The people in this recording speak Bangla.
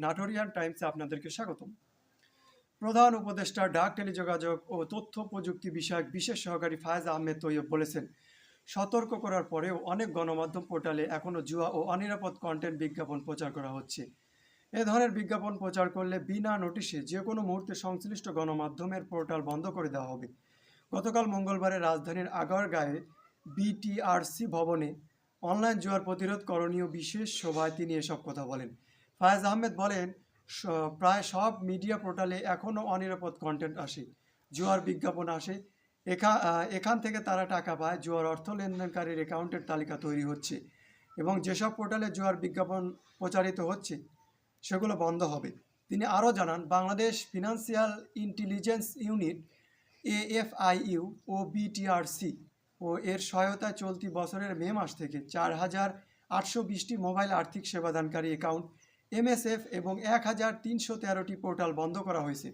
নাটোরিয়ান টাইমসে আপনাদেরকে স্বাগতম। প্রধান উপদেষ্টা ডাক, টেলিযোগাযোগ ও তথ্য প্রযুক্তি বিষয়ক বিশেষ সহকারী ফায়েজ আহমেদ তৈয়ব বলেছেন, সতর্ক করার পরেও অনেক গণমাধ্যম পোর্টালে এখনও জুয়া ও অনিরাপদ কন্টেন্ট বিজ্ঞাপন প্রচার করা হচ্ছে। এ ধরনের বিজ্ঞাপন প্রচার করলে বিনা নোটিশে যে কোনো মুহূর্তে সংশ্লিষ্ট গণমাধ্যমের পোর্টাল বন্ধ করে দেওয়া হবে। গতকাল মঙ্গলবারে রাজধানীর আগারগাঁয়ে বিটিআরসি ভবনে অনলাইন জুয়ার প্রতিরোধ করণীয় বিশেষ সভায় তিনি এসব কথা বলেন। ফায়েজ আহমেদ বলেন, প্রায় সব মিডিয়া পোর্টালে এখনও অনিরাপদ কন্টেন্ট আসে, জুয়ার বিজ্ঞাপন আসে। এখান থেকে তারা টাকা পায়। জুয়ার অর্থ লেনদেনকারীর অ্যাকাউন্টের তালিকা তৈরি হচ্ছে এবং যেসব পোর্টালে জুয়ার বিজ্ঞাপন প্রচারিত হচ্ছে সেগুলো বন্ধ হবে। তিনি আরও জানান, বাংলাদেশ ফিনান্সিয়াল ইন্টেলিজেন্স ইউনিট এএফআইইউ ও বিটিআরসি ও এর সহায়তায় চলতি বছরের মে মাস থেকে 4,820টি মোবাইল আর্থিক সেবাদানকারী অ্যাকাউন্ট, এমএসএফ এবং 1,313টি পোর্টাল বন্ধ করা হয়েছে।